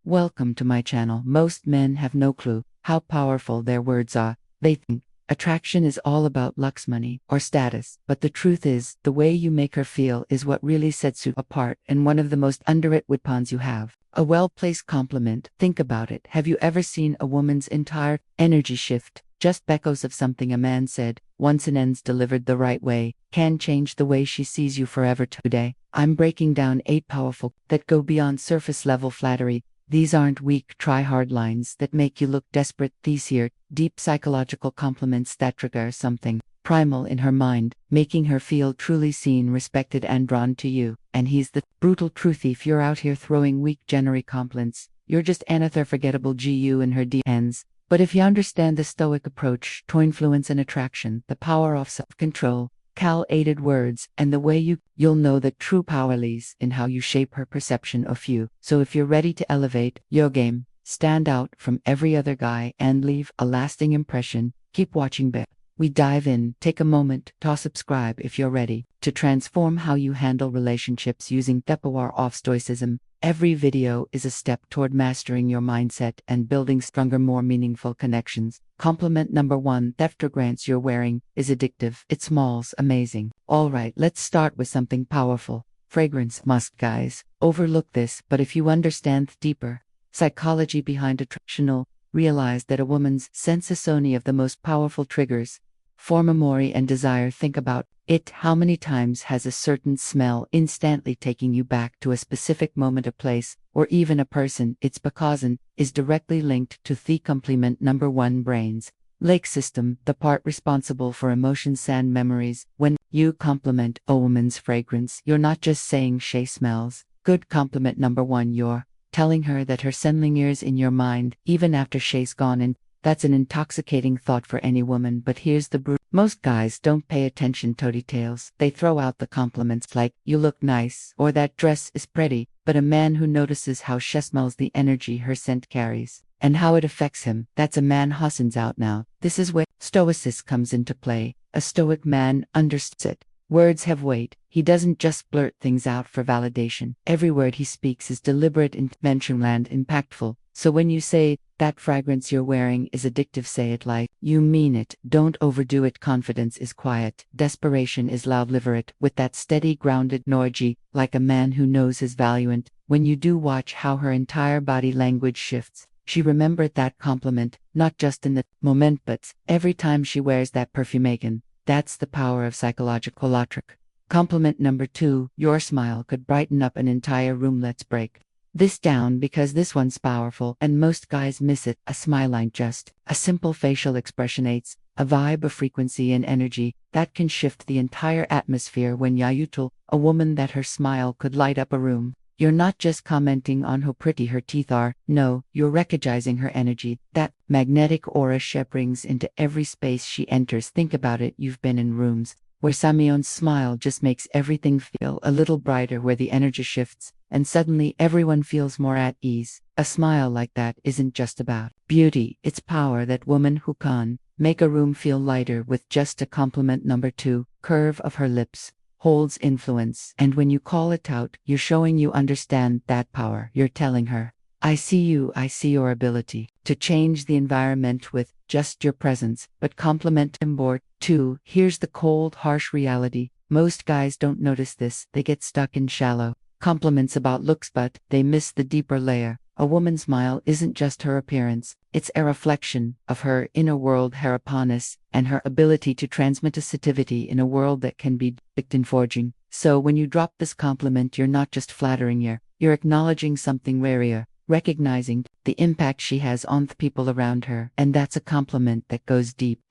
Welcome to my channel. Most men have no clue how powerful their words are. They think attraction is all about looks, money, or status, but the truth is, the way you make her feel is what really sets you apart and one of the most underrated weapons you have. A well-placed compliment. Think about it. Have you ever seen a woman's entire energy shift? Just echoes of something a man said once and ends delivered the right way can change the way she sees you forever. Today, I'm breaking down 8 powerful that go beyond surface level flattery. These aren't weak, try-hard lines that make you look desperate. These here, deep psychological compliments that trigger something primal in her mind, making her feel truly seen, respected, and drawn to you. And he's the brutal truth. If you're out here throwing weak, generic compliments, you're just another forgettable GU in her DMs. But if you understand the Stoic approach to influence and attraction, the power of self-control, cal-aided words, and the way you'll know that true power lies in how you shape her perception of you. So if you're ready to elevate your game, stand out from every other guy, and leave a lasting impression, keep watching. We dive in. Take a moment to subscribe if you're ready to transform how you handle relationships using the power of Stoicism. Every video is a step toward mastering your mindset and building stronger, more meaningful connections. Compliment number 1. The fragrance you're wearing is addictive. It smells amazing. Alright, let's start with something powerful. Fragrance. Must guys overlook this, but if you understand the deeper psychology behind attraction, realize that a woman's sense is only of the most powerful triggers for memory and desire. Think about it. How many times has a certain smell instantly taking you back to a specific moment, a place, or even a person? It's because it is directly linked to the compliment number 1. Brain's lake system, the part responsible for emotions and memories. When you compliment a woman's fragrance, you're not just saying she smells good. Compliment number 1, you're telling her that her scent lingers in your mind even after she's gone, and that's an intoxicating thought for any woman. But here's the brute. Most guys don't pay attention to details. They throw out the compliments like, you look nice, or that dress is pretty. But a man who notices how she smells, the energy her scent carries, and how it affects him, that's a man who stands out. Now, this is where Stoicism comes into play. A Stoic man understands it. Words have weight. He doesn't just blurt things out for validation. Every word he speaks is deliberate, intentional, and impactful. So when you say, that fragrance you're wearing is addictive, say it like you mean it. Don't overdo it. Confidence is quiet. Desperation is loud. Deliver it with that steady, grounded energy, like a man who knows his value. And when you do, watch how her entire body language shifts. She remembered that compliment, not just in the moment, but every time she wears that perfume again. That's the power of psychological logic. Compliment number 2, your smile could brighten up an entire room. Let's break this down because this one's powerful and most guys miss it. A smile ain't just a simple facial expression. It's a vibe, a frequency, and energy that can shift the entire atmosphere. When you tell a woman that her smile could light up a room, you're not just commenting on how pretty her teeth are. No, you're recognizing her energy, that magnetic aura she brings into every space she enters. Think about it. You've been in rooms where someone's smile just makes everything feel a little brighter, where the energy shifts, and suddenly everyone feels more at ease. A smile like that isn't just about beauty, it's power. That woman who can make a room feel lighter with just a compliment. Number 2, curve of her lips holds influence, and when you call it out, you're showing you understand that power. You're telling her, I see you, I see your ability to change the environment with just your presence. But compliment number 2, here's the cold, harsh reality. Most guys don't notice this. They get stuck in shallow compliments about looks, but they miss the deeper layer. A woman's smile isn't just her appearance, it's a reflection of her inner world, her openness, and her ability to transmit sensitivity in a world that can be forging. So when you drop this compliment, you're not just flattering her, you're acknowledging something rarer, recognizing the impact she has on the people around her, and that's a compliment that goes deep.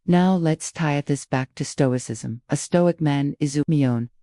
Now let's tie this back to Stoicism. A Stoic man is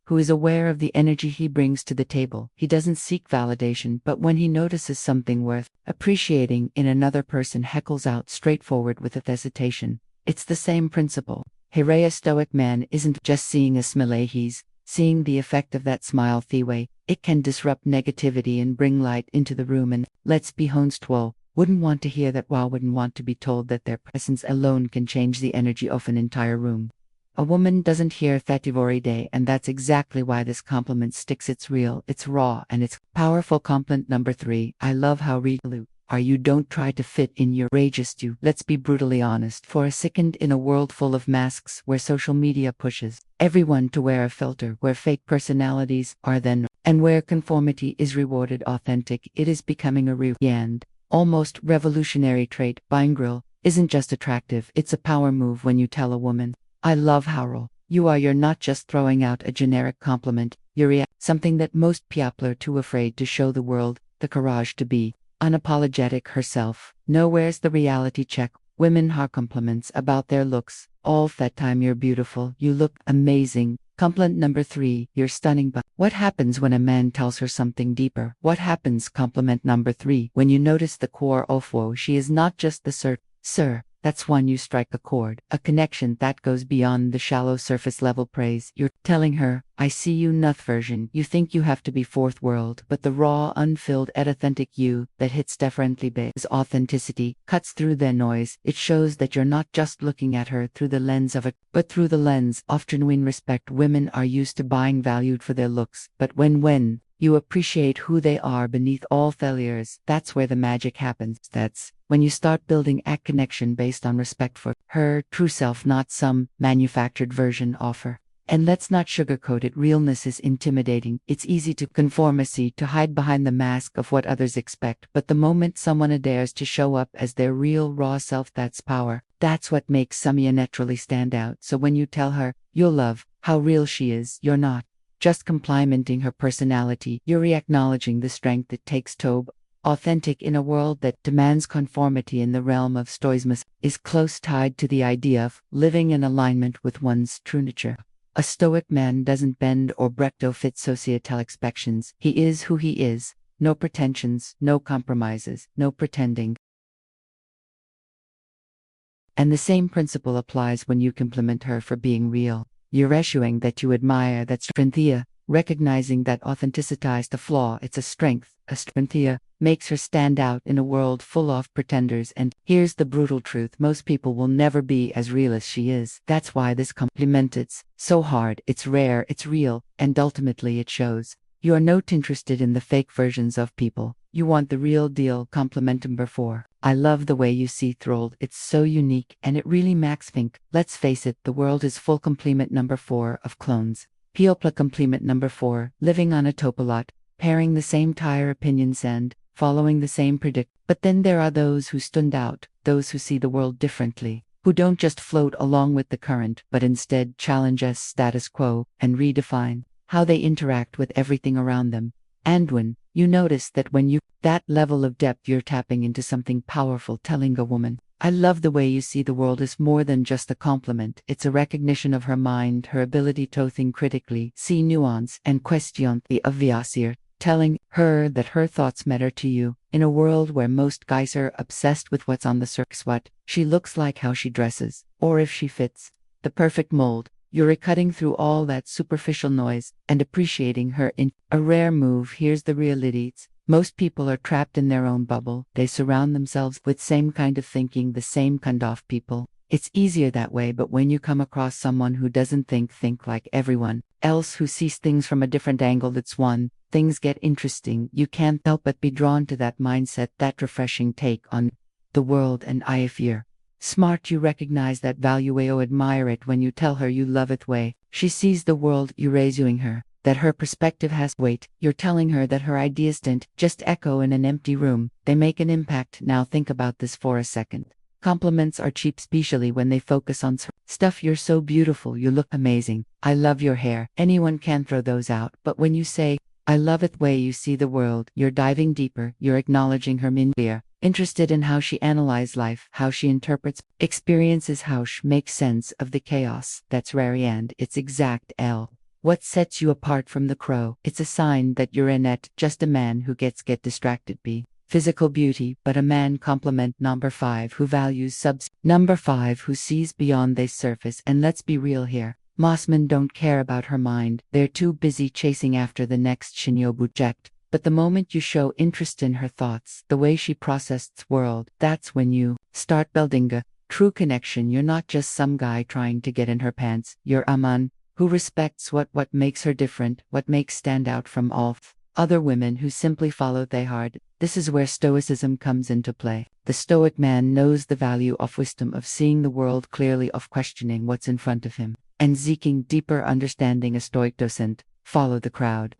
who is aware of the energy he brings to the table. He doesn't seek validation, but when he notices something worth appreciating in another person, heckles out straightforward with a hesitation. It's the same principle. A Stoic man isn't just seeing a smile, he's seeing the effect of that smile. The way it can disrupt negativity and bring light into the room. And let's be honest, wouldn't want to hear that. Wouldn't want to be told that their presence alone can change the energy of an entire room. A woman doesn't hear that every day, and that's exactly why this compliment sticks. It's real, it's raw, and it's powerful. Compliment number 3. I love how resolute are you. Don't try to fit in your courageous you. Let's be brutally honest for a second. In a world full of masks, where social media pushes everyone to wear a filter, where fake personalities are then, and where conformity is rewarded, authentic, it is becoming a and almost revolutionary trait. Buying grill isn't just attractive, it's a power move. When you tell a woman, I love how raw you are, you're not just throwing out a generic compliment, you're something that most people are too afraid to show the world, the courage to be unapologetic herself. Nowhere's the reality check. Women have compliments about their looks all that time. You're beautiful, you look amazing. Compliment number 3. You're stunning. But what happens when a man tells her something deeper? What happens? Compliment number 3. When you notice the core of woe, she is not just the sir. That's when you strike a chord, a connection that goes beyond the shallow surface level praise. You're telling her, I see you not version. You think you have to be fourth world, but the raw, unfilled, authentic you that hits differently is authenticity, cuts through the noise. It shows that you're not just looking at her through the lens of it, but through the lens of genuine respect. Women are used to buying valued for their looks, but when you appreciate who they are beneath all failures, that's where the magic happens. That's when you start building a connection based on respect for her true self, not some manufactured version of her. And let's not sugarcoat it, realness is intimidating. It's easy to conformity, to hide behind the mask of what others expect, but the moment someone dares to show up as their real raw self, that's power. That's what makes Samia naturally stand out. So when you tell her you'll love how real she is, you're not just complimenting her personality, you're acknowledging the strength it takes to be authentic in a world that demands conformity. In the realm of Stoicism is close tied to the idea of living in alignment with one's true nature. A Stoic man doesn't bend or break to fit societal expectations. He is who he is, no pretensions, no compromises, no pretending. And the same principle applies when you compliment her for being real. You're issuing that you admire that strength, recognizing that authenticity is the flaw, it's a strength. A strength makes her stand out in a world full of pretenders. And here's the brutal truth, most people will never be as real as she is. That's why this compliment is so hard, it's rare, it's real, and ultimately it shows. You are not interested in the fake versions of people. You want the real deal. Compliment number 4. I love the way you see through. It's so unique, and it really makes think. Let's face it, the world is full. Compliment number 4 of clones. People. Compliment number 4. Living on a topolot, pairing the same tire opinions and following the same predict. But then there are those who stand out, those who see the world differently, who don't just float along with the current, but instead challenge us status quo and redefine how they interact with everything around them. And when you notice that that level of depth, you're tapping into something powerful. Telling a woman, I love the way you see the world, is more than just a compliment. It's a recognition of her mind, her ability to think critically, see nuance, and question the obvious. Telling her that her thoughts matter to you. In a world where most guys are obsessed with what's on the surface, what she looks like, how she dresses, or if she fits the perfect mold, you're cutting through all that superficial noise and appreciating her in a rare move. Here's the reality. Most people are trapped in their own bubble. They surround themselves with same kind of thinking, the same kind of people. It's easier that way, but when you come across someone who doesn't think like everyone else, who sees things from a different angle, that's when things get interesting. You can't help but be drawn to that mindset, that refreshing take on the world. And if you're smart, you recognize that value. Admire it when you tell her you love it way she sees the world. You're raising her, that her perspective has weight. You're telling her that her ideas don't just echo in an empty room, they make an impact. Now think about this for a second. Compliments are cheap, especially when they focus on stuff. You're so beautiful, you look amazing, I love your hair. Anyone can throw those out, but when you say, I love it way you see the world, you're diving deeper. You're acknowledging her clear, interested in how she analyzes life, how she interprets experiences, how she makes sense of the chaos. That's rare, and it's exact what sets you apart from the crow. It's a sign that you're not just a man who gets distracted by physical beauty, but a man. Compliment number 5, who values number 5, who sees beyond the surface. And let's be real here, most men don't care about her mind. They're too busy chasing after the next Shinyobu jet. But the moment you show interest in her thoughts, the way she processes world, that's when you start building a true connection. You're not just some guy trying to get in her pants. You're a man who respects what makes her different, what makes stand out from all other women who simply follow their heart. This is where Stoicism comes into play. The Stoic man knows the value of wisdom, of seeing the world clearly, of questioning what's in front of him, and seeking deeper understanding. A Stoic doesn't follow the crowd.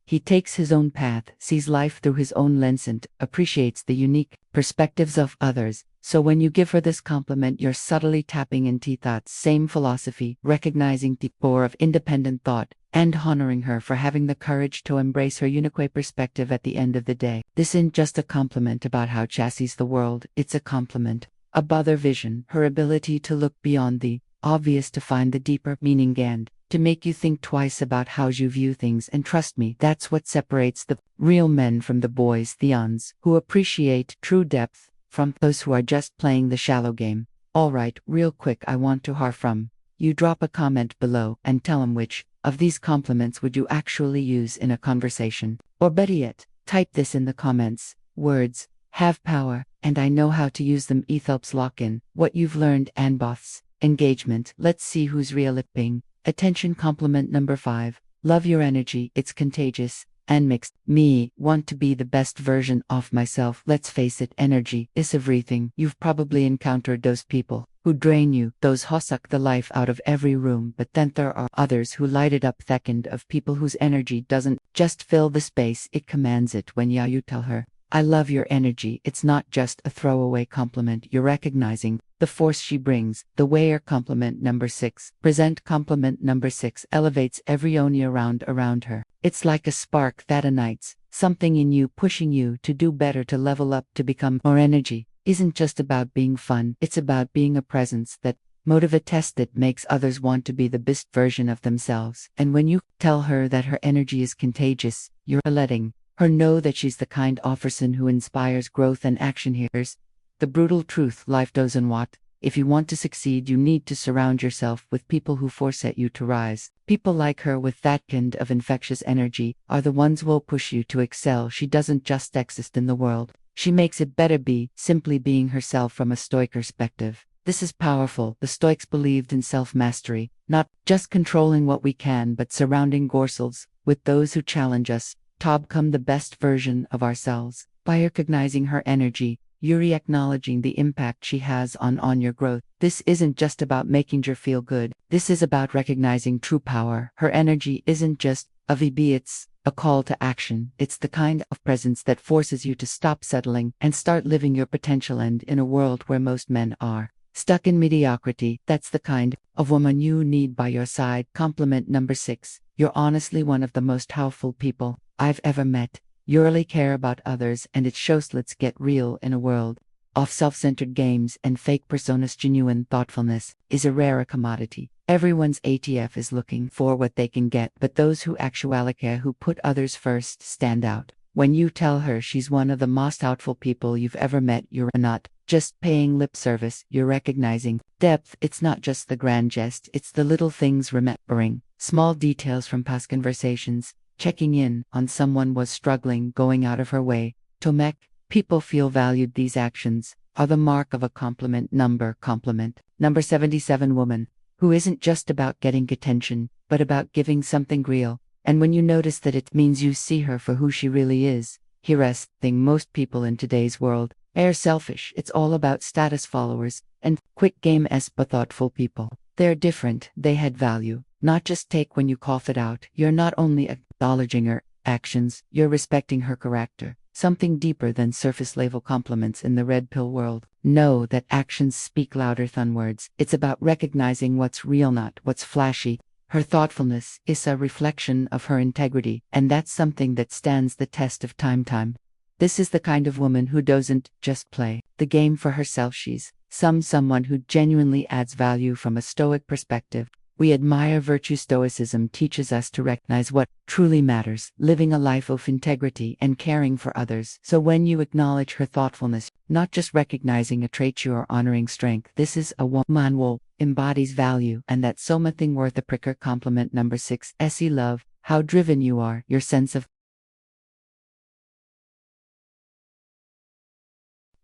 He takes his own path, sees life through his own lens, and appreciates the unique perspectives of others. So when you give her this compliment, you're subtly tapping into that same philosophy, recognizing the power of independent thought, and honoring her for having the courage to embrace her unique perspective. At the end of the day, this isn't just a compliment about how she sees the world, it's a compliment about her vision, her ability to look beyond the obvious, to find the deeper meaning, and to make you think twice about how you view things. And trust me, that's what separates the real men from the boys, the uns who appreciate true depth, from those who are just playing the shallow game. Alright, real quick, I want to hear from you. Drop a comment below and tell them which of these compliments would you actually use in a conversation. Or better yet, type this in the comments. Words have power, and I know how to use them. It helps lock in what you've learned and boths engagement. Let's see who's real at being attention. Compliment number 5. Love your energy, it's contagious and mixed. Me want to be the best version of myself. Let's face it, energy is everything. You've probably encountered those people who drain you, those who suck the life out of every room, but then there are others who light it up. Second of people whose energy doesn't just fill the space, it commands it. When you tell her, I love your energy, it's not just a throwaway compliment. You're recognizing the force she brings. The way her compliment number 6. Present compliment number 6 elevates every oni around her. It's like a spark that ignites something in you, pushing you to do better, to level up, to become more. Energy isn't just about being fun, it's about being a presence that motivates, that makes others want to be the best version of themselves. And when you tell her that her energy is contagious, you're letting her know that she's the kind of person who inspires growth and action. Here's the brutal truth: life doesn't what. If you want to succeed, you need to surround yourself with people who force at you to rise. People like her, with that kind of infectious energy, are the ones who will push you to excel. She doesn't just exist in the world, she makes it better. Be simply being herself. From a Stoic perspective, this is powerful. The Stoics believed in self-mastery, not just controlling what we can, but surrounding ourselves with those who challenge us to become the best version of ourselves. By recognizing her energy, you're acknowledging the impact she has on your growth. This isn't just about making her feel good, this is about recognizing true power. Her energy isn't just a VB, it's a call to action. It's the kind of presence that forces you to stop settling and start living your potential. And in a world where most men are stuck in mediocrity, that's the kind of woman you need by your side. Compliment number 6. You're honestly one of the most powerful people I've ever met. You really care about others, and it shows. Let's get real. In a world of self-centered games and fake personas, genuine thoughtfulness is a rare commodity. Everyone's ATF is looking for what they can get, but those who actually care, who put others first, stand out. When you tell her she's one of the most thoughtful people you've ever met, you're not just paying lip service, you're recognizing depth. It's not just the grand gest, it's the little things, remembering small details from past conversations, checking in on someone was struggling, going out of her way to make people feel valued. These actions are the mark of a compliment number 77. Woman who isn't just about getting attention, but about giving something real. And when you notice that, it means you see her for who she really is. Here's the thing: most people in today's world are selfish. It's all about status, followers, and quick game. But thoughtful people, they're different. They had value, not just take when you cough it out. You're not only acknowledging her actions, you're respecting her character. Something deeper than surface level compliments. In the red pill world, know that actions speak louder than words. It's about recognizing what's real, not what's flashy. Her thoughtfulness is a reflection of her integrity, and that's something that stands the test of time. This is the kind of woman who doesn't just play the game for herself. She's someone who genuinely adds value. From a Stoic perspective, we admire virtue. Stoicism teaches us to recognize what truly matters, living a life of integrity and caring for others. So when you acknowledge her thoughtfulness, not just recognizing a trait, you are honoring strength. This is a woman who embodies value, and that's something worth a pricker. Compliment number 6. Se love how driven you are, your sense of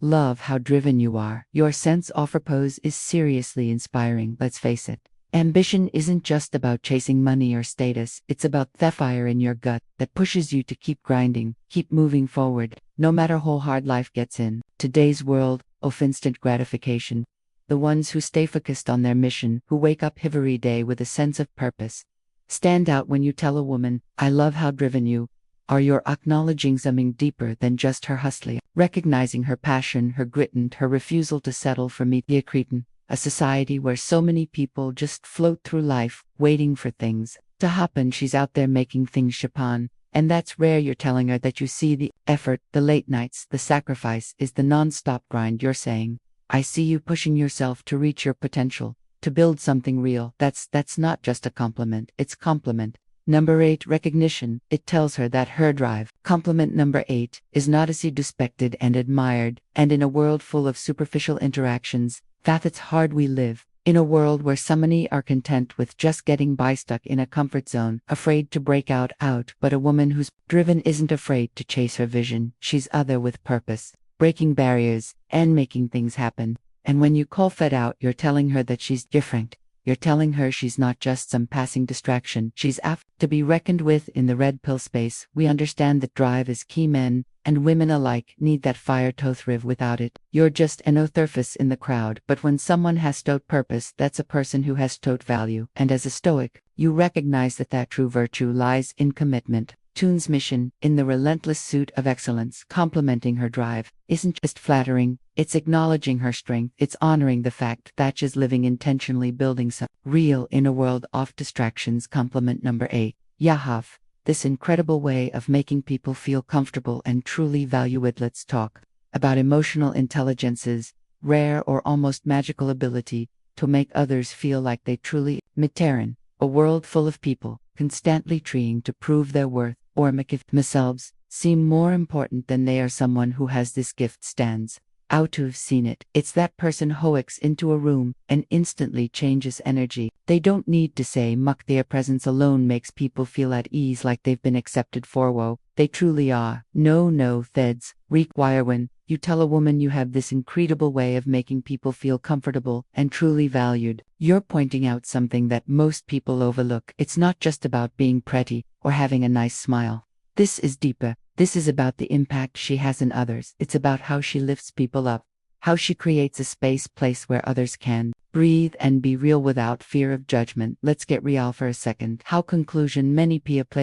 Love how driven you are. Your sense offer pose is seriously inspiring, let's face it. Ambition isn't just about chasing money or status, it's about the fire in your gut that pushes you to keep grinding, keep moving forward, no matter how hard life gets in. Today's world of instant gratification. The ones who stay focused on their mission, who wake up every day with a sense of purpose. Stand out when you tell a woman, I love how driven you are. You're acknowledging something deeper than just her hustling, recognizing her passion, her grit, and her refusal to settle for mediocrity. A society where so many people just float through life, waiting for things to happen. She's out there making things happen. And that's rare. You're telling her that you see the effort, the late nights, the sacrifice is the non-stop grind. You're saying, I see you pushing yourself to reach your potential, to build something real. That's not just a compliment, it's compliment. Number 8, recognition. It tells her that her drive. Compliment number 8 is not as respected and admired, and in a world full of superficial interactions, that it's hard we live. In a world where so many are content with just getting by, stuck in a comfort zone, afraid to break out. But a woman who's driven isn't afraid to chase her vision. She's other with purpose, breaking barriers, and making things happen. And when you call Fed out, you're telling her that she's different. You're telling her she's not just some passing distraction. She's to be reckoned with. In the red pill space, we understand that drive is key. Men and women alike need that fire to thrive. Without it, you're just an surface in the crowd. But when someone has tote purpose, that's a person who has tote value. And as a Stoic, you recognize that true virtue lies in commitment. Tune's mission, in the relentless suit of excellence. Complementing her drive isn't just flattering, it's acknowledging her strength, it's honoring the fact that she's living intentionally, building some real in a world of distractions. Compliment number 8. Yahav, this incredible way of making people feel comfortable and truly valued. Let's talk about emotional intelligence's rare or almost magical ability to make others feel like they truly matter. A world full of people constantly trying to prove their worth or make themselves seem more important than they are. Someone who has this gift stands out. To have seen it. It's that person who walks into a room and instantly changes energy. They don't need to say much. Their presence alone makes people feel at ease, like they've been accepted for who they truly are. No feds require. When you tell a woman you have this incredible way of making people feel comfortable and truly valued, you're pointing out something that most people overlook. It's not just about being pretty or having a nice smile. This is deeper. This is about the impact she has in others. It's about how she lifts people up, how she creates a place where others can breathe and be real without fear of judgment. Let's get real for a second. How conclusion. Many people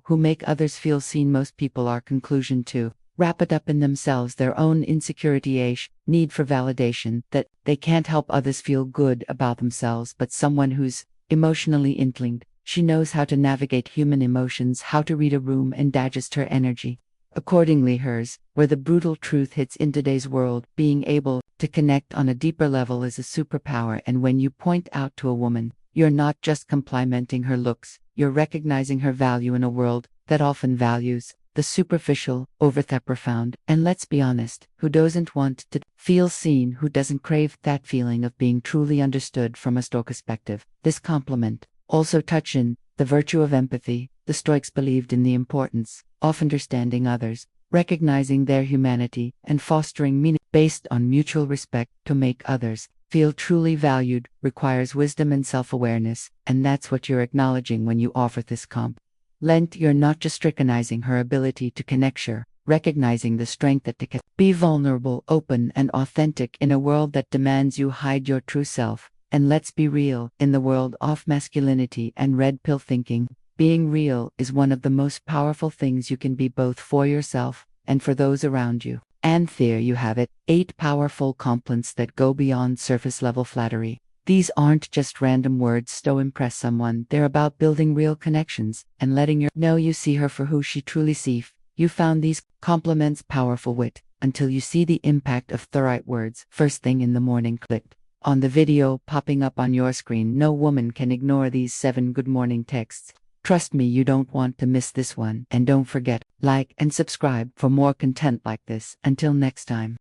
who make others feel seen. Most people are conclusion too. Wrap it up in themselves, their own insecurity, need for validation, that they can't help others feel good about themselves. But someone who's emotionally inclined, she knows how to navigate human emotions, how to read a room and adjust her energy accordingly. Hers, where the brutal truth hits in today's world, being able to connect on a deeper level is a superpower. And when you point out to a woman, you're not just complimenting her looks, you're recognizing her value in a world that often values the superficial over the profound. And let's be honest, who doesn't want to feel seen? Who doesn't crave that feeling of being truly understood? From a Stoic perspective, this compliment also touch in the virtue of empathy. The Stoics believed in the importance of understanding others, recognizing their humanity, and fostering meaning based on mutual respect. To make others feel truly valued requires wisdom and self-awareness, and that's what you're acknowledging when you offer this compliment. You're not just recognizing her ability to connect, you're recognizing the strength that can be vulnerable, open, and authentic in a world that demands you hide your true self. And let's be real, in the world of masculinity and red pill thinking, being real is one of the most powerful things you can be, both for yourself and for those around you. And there you have it, 8 powerful compliments that go beyond surface level flattery. These aren't just random words to impress someone, they're about building real connections and letting her know you see her for who she truly sees. You found these compliments powerful. Wait until you see the impact of the right words first thing in the morning. Clicked on the video popping up on your screen. No woman can ignore these 7 good morning texts. Trust me, you don't want to miss this one. And don't forget, like and subscribe for more content like this. Until next time.